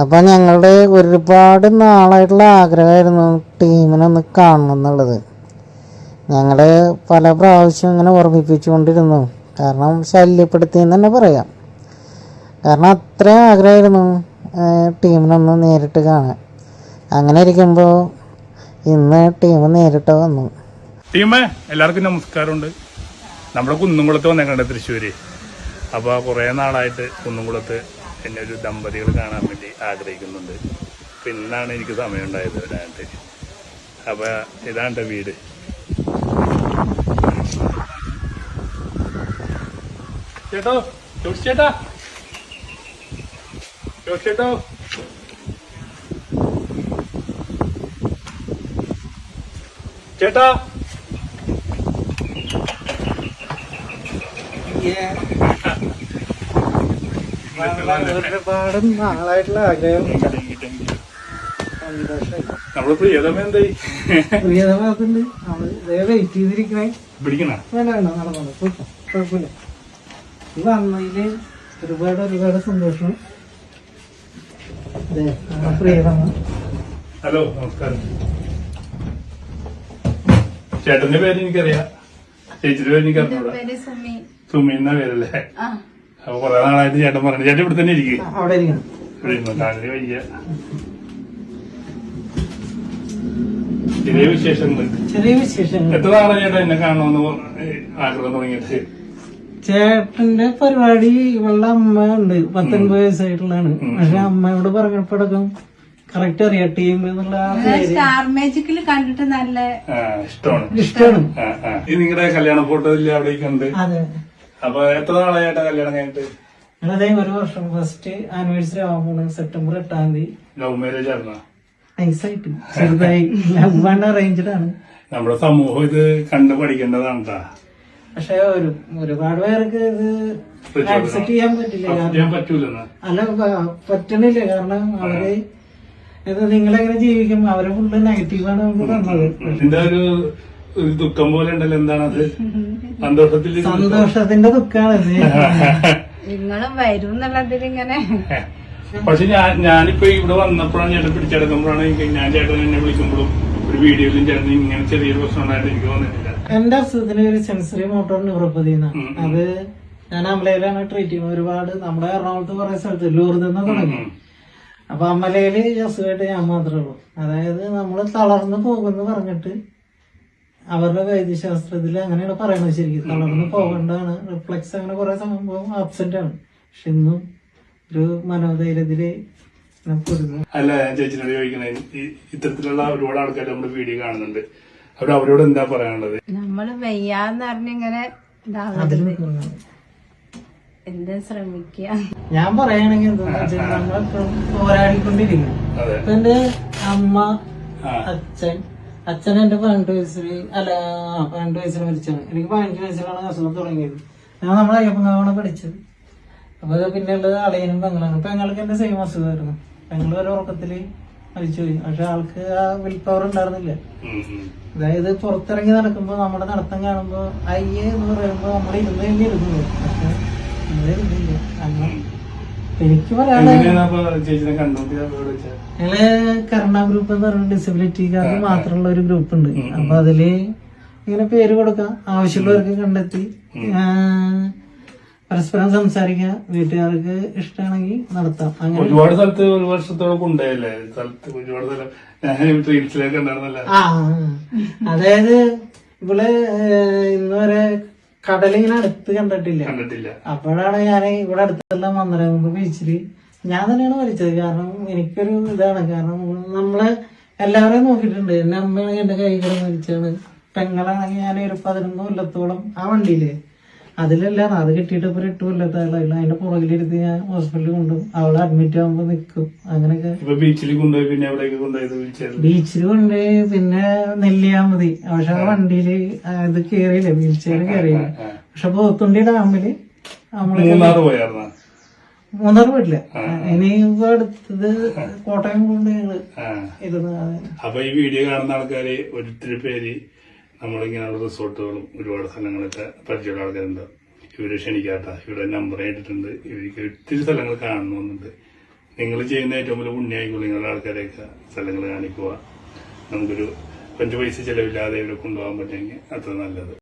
അപ്പോൾ ഞങ്ങളുടെ ഒരുപാട് നാളായിട്ടുള്ള ആഗ്രഹമായിരുന്നു ടീമിനൊന്ന് കാണണം എന്നുള്ളത്. ഞങ്ങൾ പല പ്രാവശ്യം ഇങ്ങനെ ഓർമ്മിപ്പിച്ചുകൊണ്ടിരുന്നു. കാരണം ശല്യപ്പെടുത്തിയെന്ന് തന്നെ പറയാം. കാരണം അത്രയും ആഗ്രഹമായിരുന്നു ടീമിനൊന്ന് നേരിട്ട് കാണാൻ. അങ്ങനെ ഇരിക്കുമ്പോൾ ഇന്ന് ടീം നേരിട്ട് വന്നു. ടീമേ എല്ലാവർക്കും നമസ്കാരമുണ്ട്. നമ്മുടെ കുന്നുംകുളത്ത് വന്നേക്കണ്ട തൃശ്ശൂർ. അപ്പോൾ കുറേ നാളായിട്ട് കുന്നുംകുളത്ത് എന്നെ ഒരു ദമ്പതികൾ കാണാൻ വേണ്ടി ആഗ്രഹിക്കുന്നുണ്ട്. അപ്പം ഇന്നാണ് എനിക്ക് സമയം ഉണ്ടായത് വരാനായിട്ട്. അപ്പോൾ ഇതാണ് വീട്. ചേട്ടോ ജോഷി ചേട്ടാ, ജോഷി ചേട്ടോ, ചേട്ടാ ഒരുപാട് നാളായിട്ടുള്ള ആഗ്രഹം. നമ്മള് പ്രിയതമ എന്തായി പ്രിയതമത്തുണ്ട്. വെയിറ്റ് ചെയ്തിരിക്കണേ. പിടിക്കണ വേണ്ട വേണ്ട നടന്നോളൂ, കുഴപ്പമില്ല. ഇത് വന്നതില് ഒരുപാട് സന്തോഷം. അതെ പ്രിയതമ. ഹലോ നമസ്കാരം. ചേട്ടന്റെ പേര് എനിക്കറിയാം, ചേച്ചിയുടെ പേര് എനിക്ക് അറിഞ്ഞൂടാ. സുമി എന്നാ പേരല്ലേ? അപ്പൊ കൊറേ നാളായിട്ട് ചേട്ടൻ പറഞ്ഞു. ചേട്ടൻ ഇവിടെ തന്നെ ഇരിക്കും. അവിടെ ഇരിക്കണം. ഇവിടെ ഇരുന്നു കാലിന് വയ്യ. ചെറിയ വിശേഷങ്ങൾ. എത്ര നാളെ ചേട്ടൻ എന്നെ കാണണമെന്ന് ആഗ്രഹം തുടങ്ങിയിട്ട്? ചേട്ടന്റെ പരിപാടി ഇവളുടെ അമ്മ ഉണ്ട്, 19 വയസ്സായിട്ടുള്ളതാണ്. പക്ഷെ അമ്മയോട് പറഞ്ഞപ്പോഴൊക്കെ കറക്റ്റ് അറിയാം ടീം എന്നുള്ള സ്റ്റാർ മാജിക്കിൽ കണ്ടിട്ട് നല്ല ഇഷ്ടമാണ്. നിങ്ങളുടെ കല്യാണ ഫോട്ടോ ഇല്ല അവിടെ കണ്ട്? അതെ. അപ്പൊ എത്ര നാളായിട്ടാ കല്യാണം കഴിഞ്ഞിട്ട്? അതെ, 1 വർഷം. ഫസ്റ്റ് ആനിവേഴ്സറി ആവാൻ പോണത് സെപ്റ്റംബർ 8 തീയതി. ലവ് മാരേജ് ആയിരുന്നോ? നൈസായിട്ട് ചെറുതായി ലവ് ആൻഡ് അറേഞ്ച്ഡ് ആണ്. നമ്മുടെ സമൂഹം ഇത് കണ്ടു പഠിക്കേണ്ടതാണ്. പക്ഷെ ഒരുപാട് പേർക്ക് ഇത് ആക്സെപ്റ്റ് ചെയ്യാൻ പറ്റില്ല. അല്ല പറ്റണില്ല. കാരണം അവര് നിങ്ങളെങ്ങനെ ജീവിക്കും, അവരെ ഫുള്ള് നെഗറ്റീവാണ് നമുക്ക് തന്നത്. ഇതിന്റെ ഒരു ദുഃഖം പോലെ ഉണ്ടല്ലോ. എന്താണത്? സന്തോഷത്തിന്റെ ദുഃഖാണ്. നിങ്ങളും വരും എന്നുള്ളതിലിങ്ങനെ. പക്ഷെ ഞാനിപ്പോ ഇവിടെ വന്നപ്പോഴാണ് ചേട്ടൻ പിടിച്ചെടുക്കുമ്പോഴാണ് ഞാൻ ചേട്ടൻ എന്നെ വിളിക്കുമ്പോഴും ഒരു വീഡിയോയിലും ചേട്ടൻ ഇങ്ങനെ ചെറിയൊരു പ്രശ്നം ഉണ്ടായിട്ട് എനിക്ക് തോന്നിയിട്ടില്ല. എന്റെ അസുഖത്തിന് ഒരു സെൻസറി മോട്ടോർ ന്യൂറോപ്പതി. അത് ഞാൻ അമലയിലാണ് ട്രീറ്റ് ചെയ്യുന്നത്. ഒരുപാട് നമ്മുടെ എറണാകുളത്ത് കുറെ സ്ഥലത്ത് ലൂർദെന്ന് തുടങ്ങി. അപ്പൊ അമലയില് അസുഖമായിട്ട് ഞാൻ മാത്രമേ ഉള്ളൂ. അതായത് നമ്മള് തളർന്നു പോകുന്നു പറഞ്ഞിട്ട് അവരുടെ വൈദ്യശാസ്ത്രത്തിൽ അങ്ങനെയാണ് പറയുന്നത്. ശരിക്കും തളർന്നു പോകേണ്ടതാണ്. റിഫ്ലക്സ് അങ്ങനെ കുറെ സംഭവം ആബ്സെന്റ് ആണ്. പക്ഷെ ഇന്നും ഒരു മനോധൈര്യത്തില് അല്ല, ഞാൻ ചേച്ചിനോട് ചോദിക്കണേ, ഇത്തരത്തിലുള്ള ഒരുപാട് ആൾക്കാർ നമ്മുടെ വീഡിയോ കാണുന്നുണ്ട്. അവരോട് എന്താ പറയാനുള്ളത്? നമ്മള് വയ്യാന്ന് പറഞ്ഞിങ്ങനെ എന്താ ശ്രമിക്കുക. ഞാൻ പറയുകയാണെങ്കിൽ എന്താന്ന് വെച്ചാൽ നമ്മളെപ്പോഴും പോരാടിക്കൊണ്ടിരിക്കുന്നു. എന്റെ അമ്മ, അച്ഛൻ എന്റെ 18 വയസ്സിൽ മരിച്ചാണ്. എനിക്ക് 15 വയസ്സിലാണ് അസുഖം തുടങ്ങിയത്. ഞാൻ നമ്മളെ അയ്യപ്പങ്കാവാണ് പഠിച്ചത്. അപ്പൊ പിന്നെ ഉള്ളത് അളിയനും പെങ്ങളാണ്. പെങ്ങൾക്ക് എന്റെ സെയിം അസുഖമായിരുന്നു. പെങ്ങൾ ഒരു ഉറക്കത്തില് മരിച്ചുപോയി. പക്ഷെ ആൾക്ക് ആ വിൽ പവർ ഉണ്ടായിരുന്നില്ല. അതായത് പുറത്തിറങ്ങി നടക്കുമ്പോ നമ്മുടെ നടത്തം കാണുമ്പോ അയ്യേ എന്ന് പറയുമ്പോ നമ്മൾ ഇരുന്ന് തന്നെ ഇരുന്നു. പക്ഷെ നമ്മളിരുന്നില്ല. അങ്ങനെ എനിക്ക് ഞങ്ങള് കരുണ ഗ്രൂപ്പ് എന്ന് പറഞ്ഞ ഡിസബിലിറ്റിക്കാർക്ക് മാത്രമുള്ള ഒരു ഗ്രൂപ്പ് ഉണ്ട്. അപ്പൊ അതില് ഇങ്ങനെ പേര് കൊടുക്കാം, ആവശ്യമുള്ളവർക്ക് കണ്ടെത്തി പരസ്പരം സംസാരിക്കാം. വീട്ടുകാർക്ക് ഇഷ്ടമാണെങ്കിൽ നടത്താം. അങ്ങനെ ഒരുപാട് സ്ഥലത്ത് ഒരു വർഷത്തോളം ഉണ്ടായല്ലേ? ഒരുപാട് സ്ഥലം അതായത് ഇവള് ഇന്ന് വരെ കടലിങ്ങനെ അടുത്ത് കണ്ടിട്ടില്ല. അപ്പോഴാണ് ഞാൻ ഇവിടെ അടുത്തെല്ലാം വന്നത്. നമുക്ക് ബീച്ചില് ഞാൻ തന്നെയാണ് മരിച്ചത്. കാരണം എനിക്കൊരു ഇതാണ്. കാരണം നമ്മള് എല്ലാവരെയും നോക്കിയിട്ടുണ്ട്. എന്റെ അമ്മയാണെങ്കിൽ എന്റെ കൈ കൂടെ മരിച്ചാണ്. പെങ്ങളാണെങ്കിൽ ഞാൻ ഒരു 11 കൊല്ലത്തോളം ആ വണ്ടിയില് അതിലെല്ലാം അത് കിട്ടിയിട്ട് ഇപ്പൊ 8 കൊല്ലത്തായാലും അതിന്റെ പുറകിലിരുത്തി ഞാൻ ഹോസ്പിറ്റലിൽ കൊണ്ടുപോകും. അവള് അഡ്മിറ്റ് ആകുമ്പോ നിക്കും. അങ്ങനെയൊക്കെ ബീച്ചിൽ കൊണ്ടുപോയി പിന്നെ നെല്ലിയാമതി. പക്ഷെ ആ വണ്ടിയില് ഇത് കേറിയില്ല, വീൽ ചെയർ കേറിയില്ല. പക്ഷെ പോത്തുണ്ടി ഡാമില് നമ്മള് മൂന്നാർ പോയിട്ടില്ല. ഇനി ഇപ്പൊ അടുത്തത് കോട്ടയം കൊണ്ട് ഞങ്ങള് ഇരുന്ന്. അപ്പൊ ഈ വീഡിയോ കാണുന്ന ആൾക്കാര് ഒത്തിരി പേര് നമ്മളിങ്ങനെയുള്ള റിസോർട്ടുകളും ഒരുപാട് സ്ഥലങ്ങളൊക്കെ പരിചയമുള്ള ആൾക്കാരുണ്ട്. ഇവരെ ക്ഷണിക്കാത്ത, ഇവരുടെ നമ്പർ ആയിട്ടുണ്ട്. ഇവർക്ക് ഒത്തിരി സ്ഥലങ്ങൾ കാണണമെന്നുണ്ട്. നിങ്ങൾ ചെയ്യുന്ന ഏറ്റവും വലിയ പുണ്യമായിക്കോളൂ. നിങ്ങളുടെ ആൾക്കാരെയൊക്കെ സ്ഥലങ്ങൾ കാണിക്കുക. നമുക്കൊരു 5 പൈസ ചെലവില്ലാതെ ഇവിടെ കൊണ്ടുപോകാൻ പറ്റുമെങ്കിൽ അത്ര നല്ലത്.